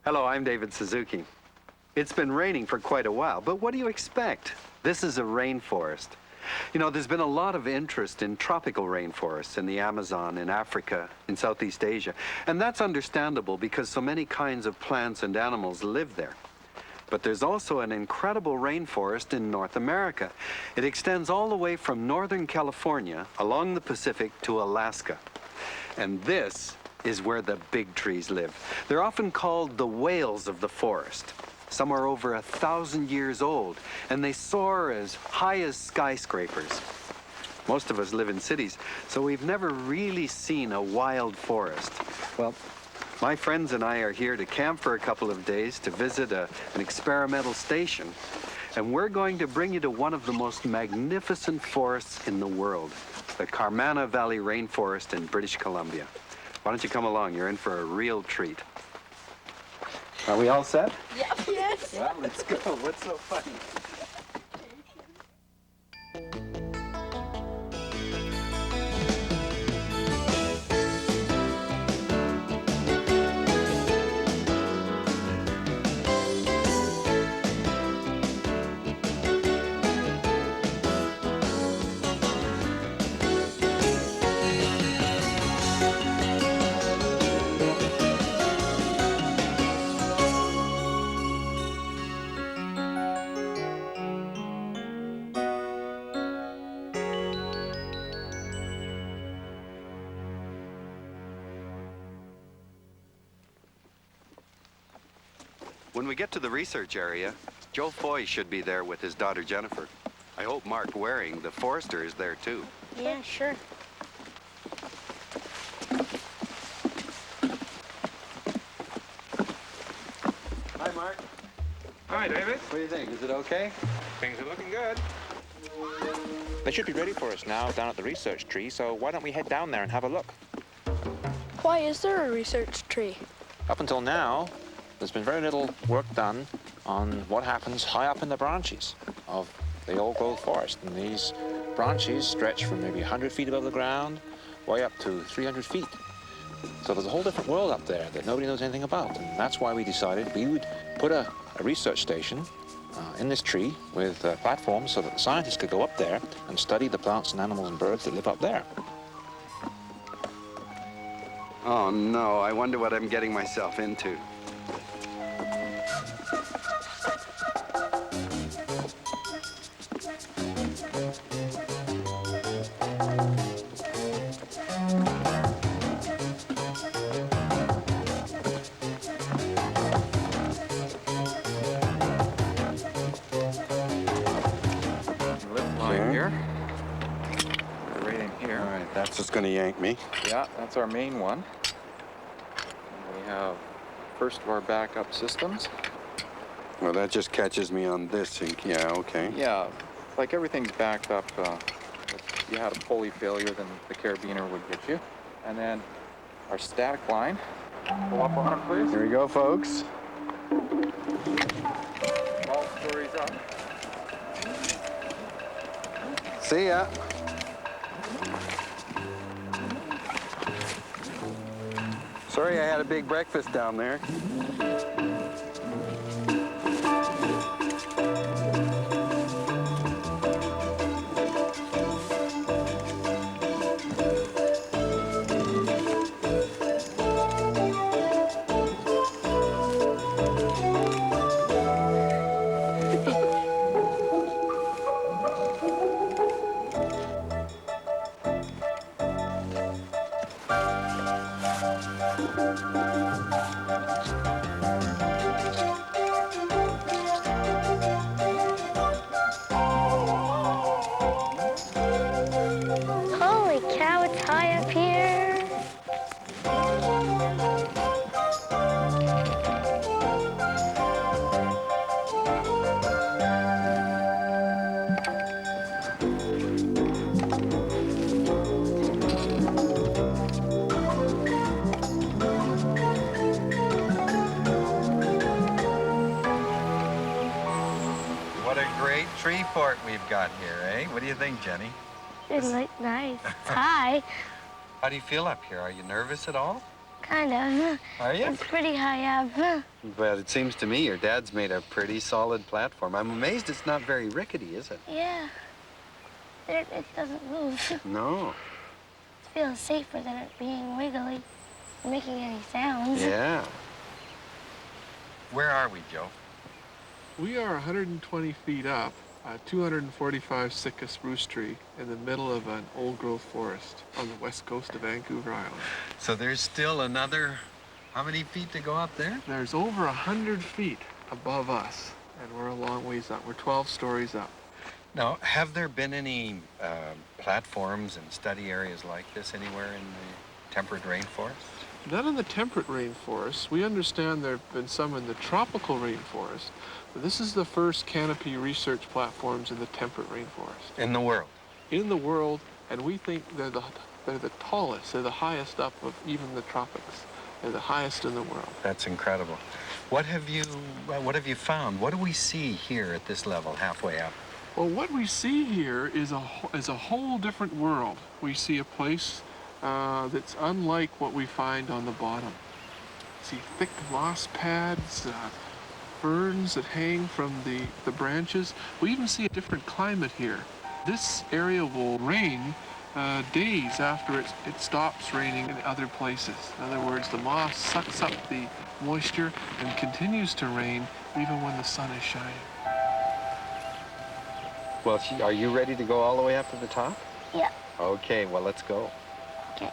Hello, I'm David Suzuki. It's been raining for quite a while, but what do you expect? This is a rainforest. You know, there's been a lot of interest in tropical rainforests in the Amazon, in Africa, in Southeast Asia. And that's understandable because so many kinds of plants and animals live there. But there's also an incredible rainforest in North America. It extends all the way from Northern California along the Pacific to Alaska. And this is where the big trees live. They're often called the whales of the forest. Some are over 1,000 years old, and they soar as high as skyscrapers. Most of us live in cities, so we've never really seen a wild forest. Well, my friends and I are here to camp for a couple of days to visit an experimental station, and we're going to bring you to one of the most magnificent forests in the world, the Carmanah Valley rainforest in British Columbia. Why don't you come along? You're in for a real treat. Are we all set? Yep. Yes. Well, let's go. What's so funny? When we get to the research area, Joe Foy should be there with his daughter Jennifer. I hope Mark Waring, the forester, is there too. Yeah, sure. Hi, Mark. Hi, David. What do you think? Is it okay? Things are looking good. They should be ready for us now down at the research tree, so why don't we head down there and have a look? Why is there a research tree? Up until now, there's been very little work done on what happens high up in the branches of the old-growth forest. And these branches stretch from maybe 100 feet above the ground way up to 300 feet. So there's a whole different world up there that nobody knows anything about. And that's why we decided we would put a research station in this tree with platforms so that the scientists could go up there and study the plants and animals and birds that live up there. Oh, no. I wonder what I'm getting myself into. That's just going to yank me. Yeah, that's our main one. And we have first of our backup systems. Well, that just catches me on this. Yeah, okay. Yeah, like everything's backed up. If you had a pulley failure, then the carabiner would get you. And then our static line. Pull up on it, please. Here we go, folks. All stories up. See ya. Sorry I had a big breakfast down there. Holy cow, it's high up here. What a great tree fort we've got here, eh? What do you think, Jenny? It looks nice. It's high. How do you feel up here? Are you nervous at all? Kind of. Are you? It's pretty high up. But it seems to me your dad's made a pretty solid platform. I'm amazed it's not very rickety, is it? Yeah. It doesn't move. No. It feels safer than it being wiggly or making any sounds. Yeah. Where are we, Joe? We are 120 feet up, a 245 Sitka spruce tree in the middle of an old-growth forest on the west coast of Vancouver Island. So there's still another, how many feet to go up there? There's over 100 feet above us, and we're a long ways up. We're 12 stories up. Now, have there been any platforms and study areas like this anywhere in the temperate rainforest? None in the temperate rainforest. We understand there have been some in the tropical rainforest, but this is the first canopy research platforms in the temperate rainforest. In the world? In the world, and we think they're the tallest, they're the highest up of even the tropics. They're the highest in the world. That's incredible. What have you found? What do we see here at this level, halfway up? Well, what we see here is a whole different world. We see a place that's unlike what we find on the bottom. See thick moss pads, ferns that hang from the branches. We even see a different climate here. This area will rain days after it stops raining in other places. In other words, the moss sucks up the moisture and continues to rain even when the sun is shining. Well, are you ready to go all the way up to the top? Yeah. Okay, well, let's go. Okay.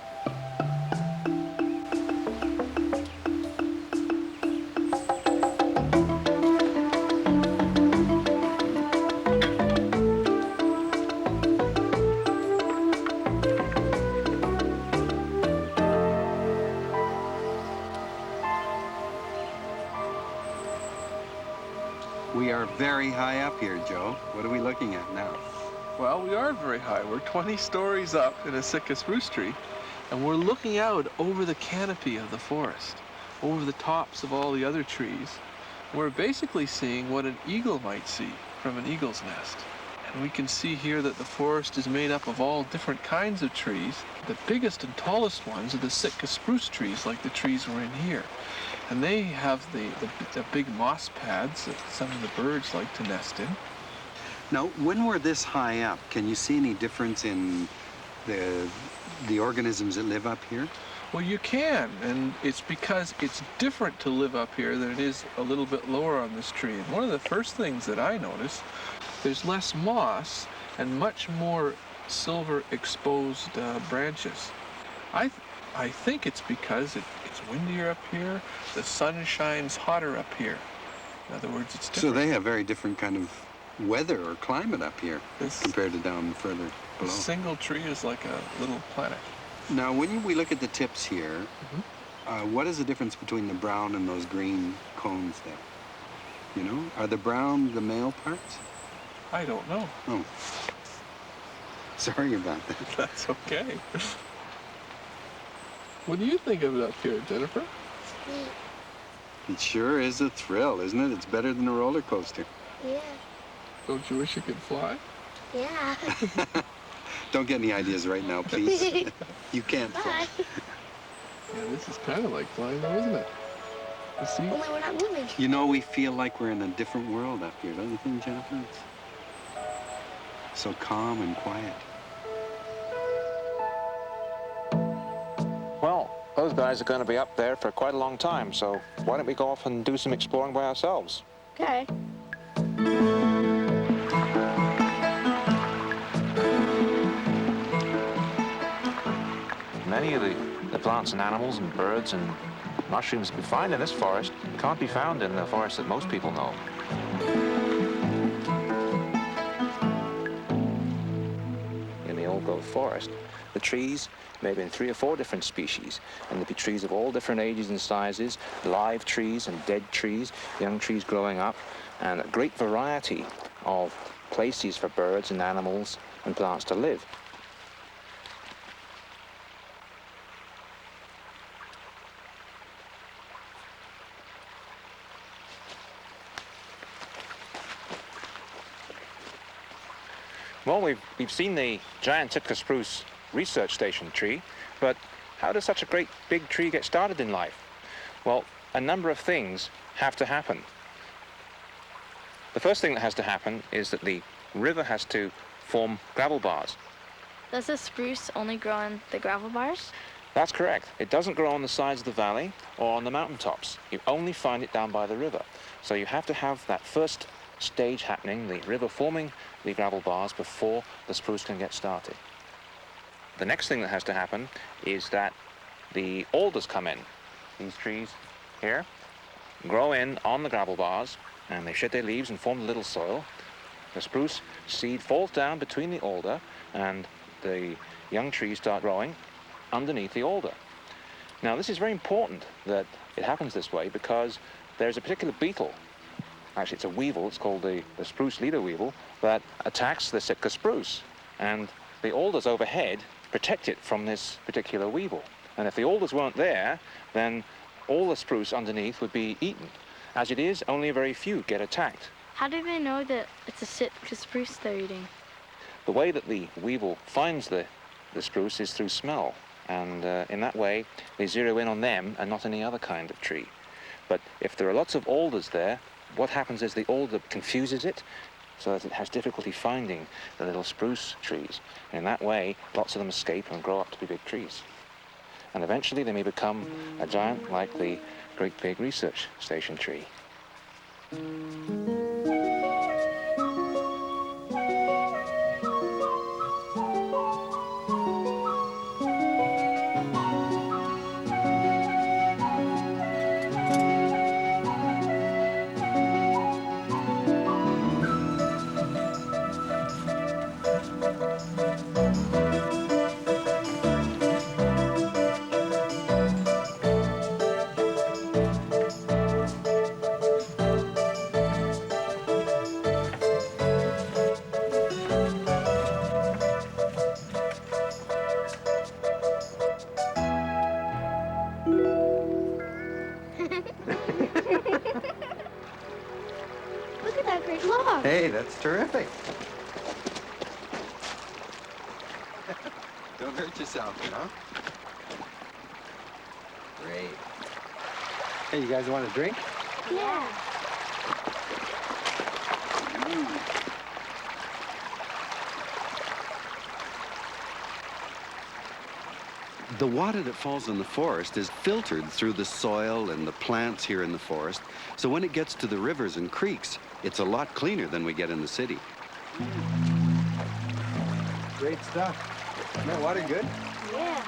We are very high up here, Joe. What are we looking at now? Well, we are very high. We're 20 stories up in a Sitka spruce tree, and we're looking out over the canopy of the forest, over the tops of all the other trees. We're basically seeing what an eagle might see from an eagle's nest. And we can see here that the forest is made up of all different kinds of trees. The biggest and tallest ones are the Sitka spruce trees, like the trees we're in here. And they have the big moss pads that some of the birds like to nest in. Now, when we're this high up, can you see any difference in the organisms that live up here? Well, you can, and it's because it's different to live up here than it is a little bit lower on this tree. And one of the first things that I notice, there's less moss and much more silver exposed branches. I think it's because it's windier up here, the sun shines hotter up here. In other words, it's different. So they have very different kind of weather or climate up here compared to down further A below. single tree is like a little planet. Now, when we look at the tips here, what is the difference between the brown and those green cones there? You know, are the brown the male parts? I don't know. Oh, sorry about that. That's okay. What do you think of it up here, Jennifer? It sure is a thrill, isn't it? It's better than a roller coaster. Yeah. Don't you wish you could fly? Yeah. Don't get any ideas right now, please. You can't fly. Bye. Yeah, this is kind of like flying though, isn't it? You see? Only we're not moving. You know, we feel like we're in a different world up here, don't you think, Jennifer? It's so calm and quiet. Well, those guys are going to be up there for quite a long time, so why don't we go off and do some exploring by ourselves? Okay. Many of the plants and animals and birds and mushrooms we find in this forest can't be found in the forest that most people know. In the old-growth forest, the trees may be in 3 or 4 different species, and there'll be trees of all different ages and sizes, live trees and dead trees, young trees growing up, and a great variety of places for birds and animals and plants to live. Well, we've seen the giant Sitka spruce research station tree, but how does such a great big tree get started in life? Well, a number of things have to happen. The first thing that has to happen is that the river has to form gravel bars. Does the spruce only grow on the gravel bars? That's correct. It doesn't grow on the sides of the valley or on the mountaintops. You only find it down by the river. So you have to have that first stage happening, the river forming the gravel bars, before the spruce can get started. The next thing that has to happen is that the alders come in. These trees here grow in on the gravel bars, and they shed their leaves and form the little soil. The spruce seed falls down between the alder, and the young trees start growing underneath the alder. Now, this is very important that it happens this way, because there's a particular beetle, actually it's a weevil, it's called the spruce leader weevil, that attacks the Sitka spruce, and the alders overhead protect it from this particular weevil. And if the alders weren't there, then all the spruce underneath would be eaten. As it is, only a very few get attacked. How do they know that it's a Sitka spruce they're eating? The way that the weevil finds the spruce is through smell, and in that way they zero in on them and not any other kind of tree. But if there are lots of alders there, what happens is the alder confuses it so that it has difficulty finding the little spruce trees. And in that way, lots of them escape and grow up to be big trees. And eventually they may become a giant like the Great Big Research Station tree. Look at that great log. Hey, that's terrific. Don't hurt yourself, you know? Great. Hey, you guys want a drink? Yeah. The water that falls in the forest is filtered through the soil and the plants here in the forest. So when it gets to the rivers and creeks, it's a lot cleaner than we get in the city. Great stuff. Isn't that water good? Yeah.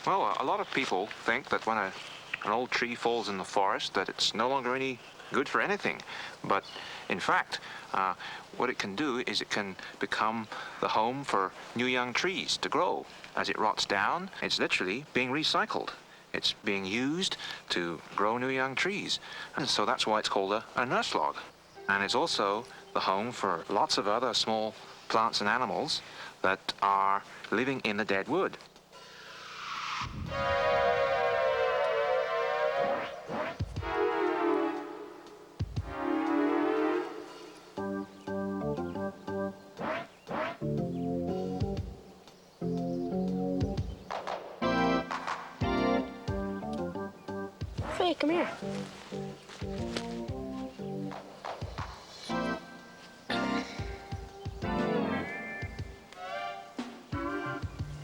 Well, a lot of people think that when an old tree falls in the forest that it's no longer any good for anything. But in fact, what it can do is it can become the home for new young trees to grow. As it rots down, it's literally being recycled. It's being used to grow new young trees. And so that's why it's called a nurse log. And it's also the home for lots of other small plants and animals that are living in the dead wood. Faye, come here.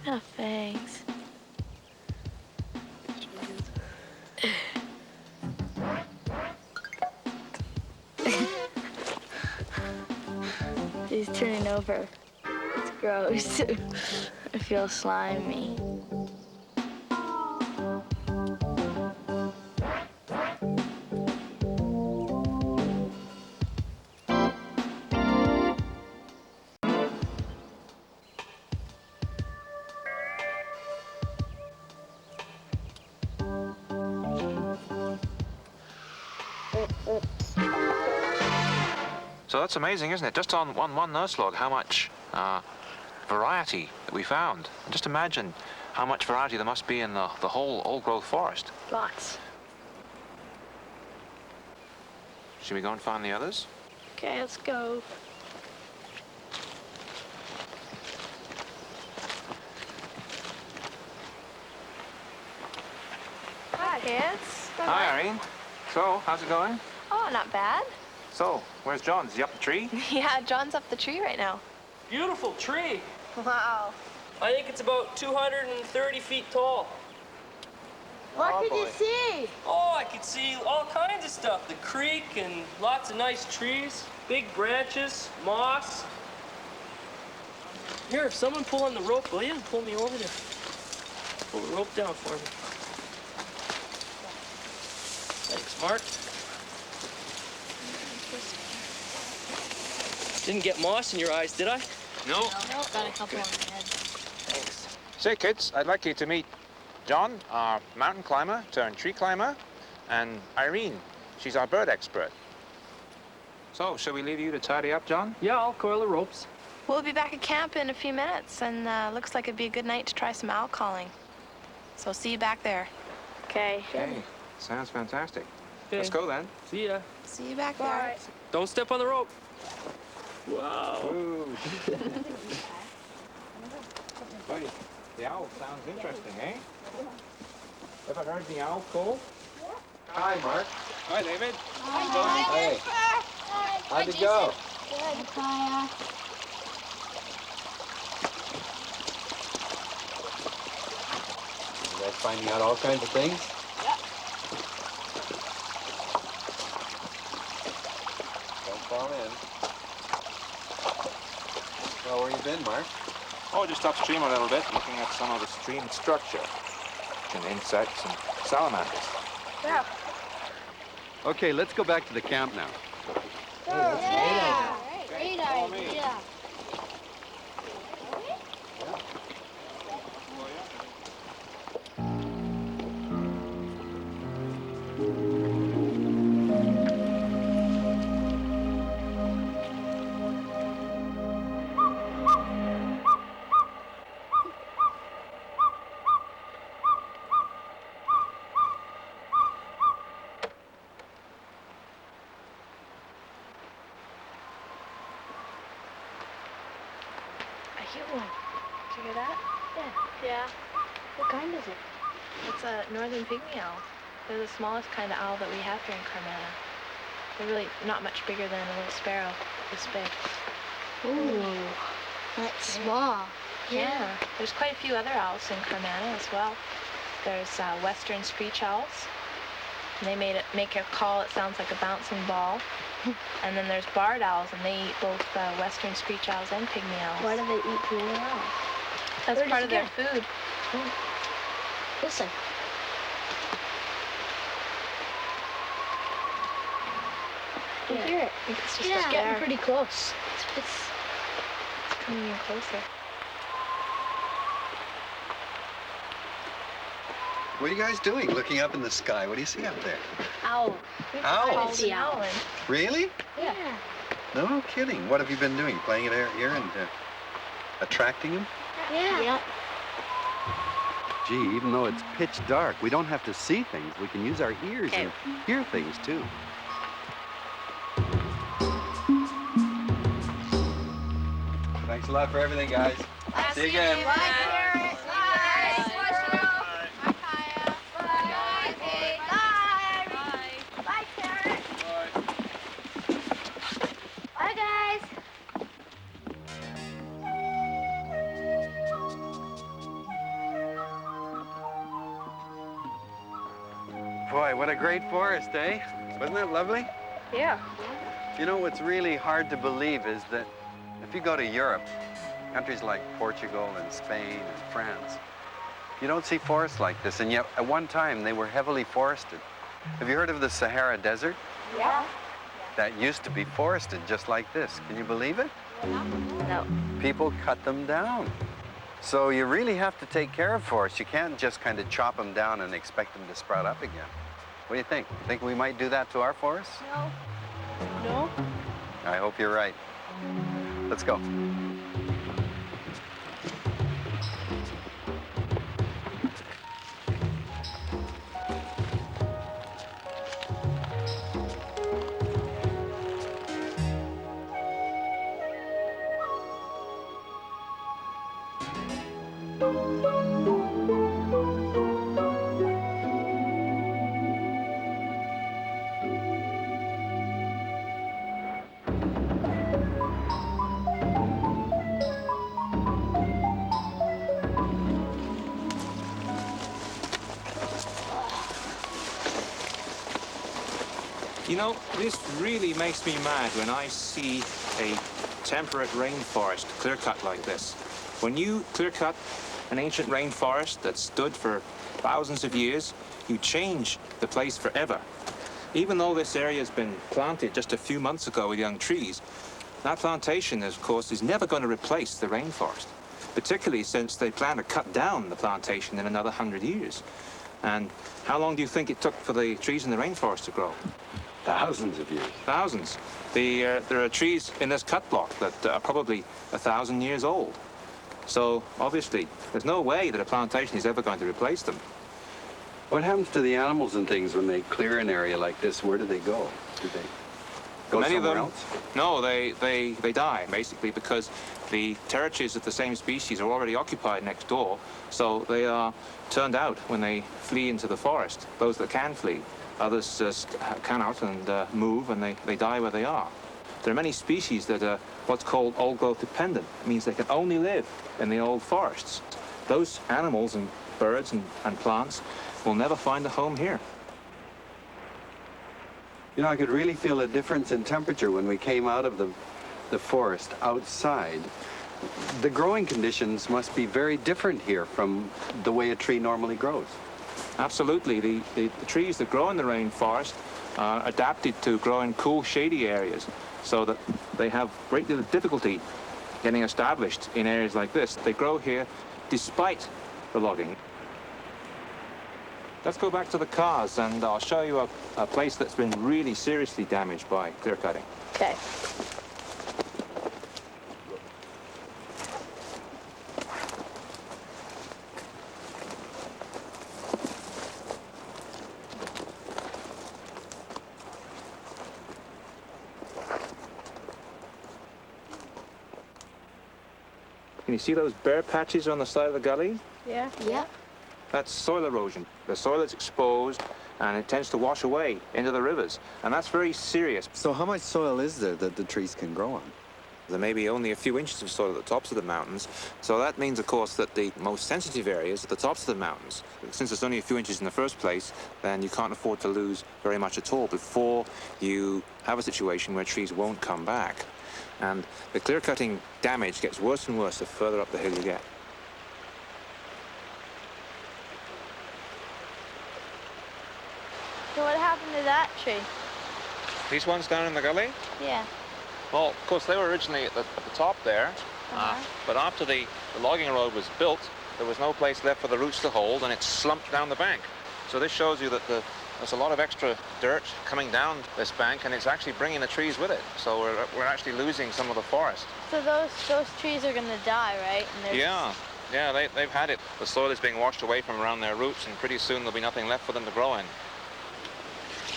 Oh, thanks. He's turning over. It's gross. I feel slimy. So that's amazing, isn't it? Just on one nurse log, how much variety that we found. And just imagine how much variety there must be in the whole old-growth forest. Lots. Should we go and find the others? Okay, let's go. Hi, kids. Hi, Irene. So, how's it going? Oh, not bad. So, where's John? Is he up the tree? Yeah, John's up the tree right now. Beautiful tree. Wow. I think it's about 230 feet tall. What did you see? Oh, I could see all kinds of stuff. The creek and lots of nice trees, big branches, moss. Here, someone pull on the rope, will you? Pull me over there. Pull the rope down for me. Thanks, Mark. Didn't get moss in your eyes, did I? No. Nope, got a couple on my head. Thanks. Say, kids, I'd like you to meet John, our mountain climber turned tree climber, and Irene, she's our bird expert. So, shall we leave you to tidy up, John? Yeah, I'll coil the ropes. We'll be back at camp in a few minutes, and looks like it'd be a good night to try some owl calling. So see you back there. Okay. Okay, sounds fantastic. Okay. Let's go then. See ya. See you back there. Don't step on the rope. Wow. Ooh. Buddy, the owl sounds interesting, eh? Ever heard the owl call? Hi, Mark. Hi, David. Hi. How'd it go? Good. Hi. You guys finding out all kinds of things? Don't fall in. Well, where you been, Mark? Oh, just upstream a little bit, looking at some of the stream structure. And insects and salamanders. Yeah. Okay, let's go back to the camp now. Yeah. Great idea. I hear one. Did you hear that? Yeah. What kind is it? It's a northern pygmy owl. They're the smallest kind of owl that we have here in Carmanah. They're really not much bigger than a little sparrow, this big. Ooh, that's small. Yeah. There's quite a few other owls in Carmanah as well. There's western screech owls. And they make a call, it sounds like a bouncing ball. And then there's barred owls, and they eat both western screech owls and pygmy owls. Why do they eat the other owls? That's Where part does of it their food. Listen. You hear it? I think it's just Yeah, up it's getting there. pretty close. It's It's coming in closer. What are you guys doing? Looking up in the sky. What do you see up there? owl. Owl. It's the owl. Really? Yeah. No kidding. What have you been doing? Playing it here and attracting them? Yeah. Gee, even though it's pitch dark, we don't have to see things. We can use our ears Okay. and hear things too. Thanks a lot for everything, guys. See you again. Bye, guys. Boy, what a great forest, eh? Wasn't that lovely? Yeah. You know, what's really hard to believe is that if you go to Europe, countries like Portugal and Spain and France, you don't see forests like this, and yet at one time they were heavily forested. Have you heard of the Sahara Desert? Yeah. That used to be forested just like this. Can you believe it? No. People cut them down. So you really have to take care of forests. You can't just kind of chop them down and expect them to sprout up again. What do you think? Think we might do that to our forests? No? I hope you're right. Let's go. You know, this really makes me mad when I see a temperate rainforest clear-cut like this. When you clear-cut an ancient rainforest that stood for thousands of years, you change the place forever. Even though this area has been planted just a few months ago with young trees, that plantation, of course, is never going to replace the rainforest, particularly since they plan to cut down the plantation in another 100 years. And how long do you think it took for the trees in the rainforest to grow? Thousands of years. Thousands. There are trees in this cut block that are probably 1,000 years old. So, obviously, there's no way that a plantation is ever going to replace them. What happens to the animals and things when they clear an area like this? Where do they go? Do they go Many of somewhere them, else? no, they die, basically, because the territories of the same species are already occupied next door, so they are turned out when they flee into the forest, those that can flee. Others just cannot and move, and they die where they are. There are many species that are what's called old growth dependent. It means they can only live in the old forests. Those animals and birds and plants will never find a home here. You know, I could really feel a difference in temperature when we came out of the forest outside. The growing conditions must be very different here from the way a tree normally grows. Absolutely. The trees that grow in the rainforest are adapted to grow in cool, shady areas, so that they have great deal of difficulty getting established in areas like this. They grow here despite the logging. Let's go back to the cars, and I'll show you a place that's been really seriously damaged by clear cutting. Okay. Can you see those bare patches on the side of the gully? Yeah. Yep. That's soil erosion. The soil is exposed, and it tends to wash away into the rivers, and that's very serious. So how much soil is there that the trees can grow on? There may be only a few inches of soil at the tops of the mountains, so that means, of course, that the most sensitive areas are the tops of the mountains. Since there's only a few inches in the first place, then you can't afford to lose very much at all before you have a situation where trees won't come back. And the clear-cutting damage gets worse and worse the further up the hill you get. So what happened to that tree? These ones down in the gully? Yeah. Well, of course, they were originally at the top there, but after the logging road was built, there was no place left for the roots to hold, and it slumped down the bank. So this shows you that there's a lot of extra dirt coming down this bank, and it's actually bringing the trees with it. So we're actually losing some of the forest. So those trees are gonna die, right? And Yeah, they've had it. The soil is being washed away from around their roots, and pretty soon there'll be nothing left for them to grow in.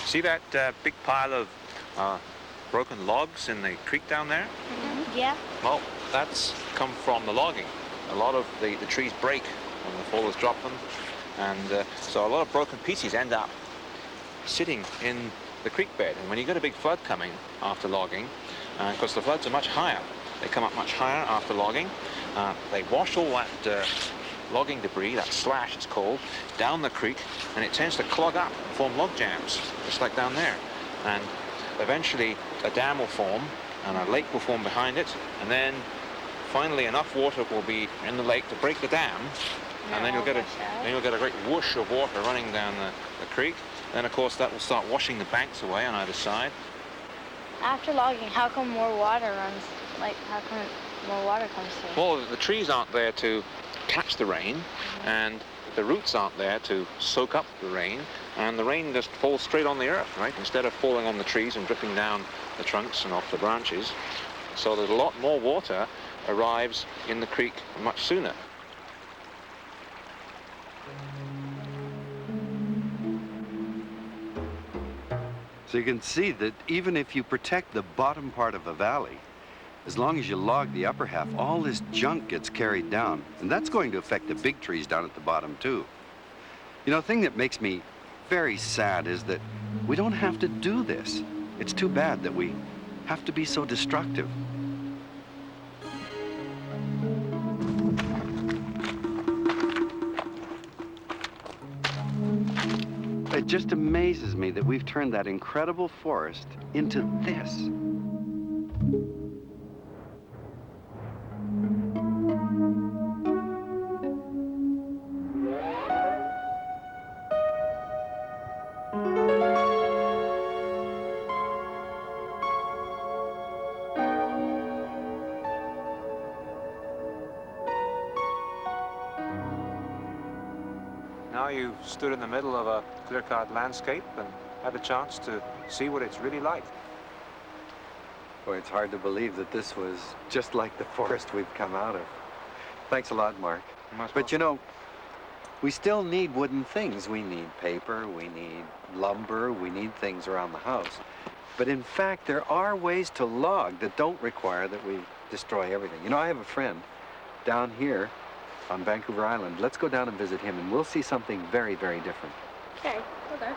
See that big pile of broken logs in the creek down there? Mm-hmm. Yeah. Well, that's come from the logging. A lot of the trees break when the fall has dropped them, and so a lot of broken pieces end up sitting in the creek bed. And when you get a big flood coming after logging, because the floods are much higher, they come up much higher after logging, they wash all that logging debris, that slash it's called, down the creek, and it tends to clog up and form log jams, just like down there. And eventually a dam will form, and a lake will form behind it, and finally enough water will be in the lake to break the dam, and then you'll get a great whoosh of water running down the creek. Then of course that will start washing the banks away on either side. After logging, how come more water runs? Like, how come more water comes through? Well, the trees aren't there to catch the rain, and the roots aren't there to soak up the rain, and the rain just falls straight on the earth, right? Instead of falling on the trees and dripping down the trunks and off the branches. So that a lot more water arrives in the creek much sooner. So you can see that even if you protect the bottom part of a valley, as long as you log the upper half, all this junk gets carried down. And that's going to affect the big trees down at the bottom, too. You know, the thing that makes me very sad is that we don't have to do this. It's too bad that we have to be so destructive. It just amazes me that we've turned that incredible forest into this. Now you've stood in the middle of a clear-cut landscape and had a chance to see what it's really like. Boy, it's hard to believe that this was just like the forest we've come out of. Thanks a lot, Mark. But you know, we still need wooden things. We need paper, we need lumber, we need things around the house. But in fact, there are ways to log that don't require that we destroy everything. You know, I have a friend down here on Vancouver Island. Let's go down and visit him, and we'll see something very, very different. Okay, okay.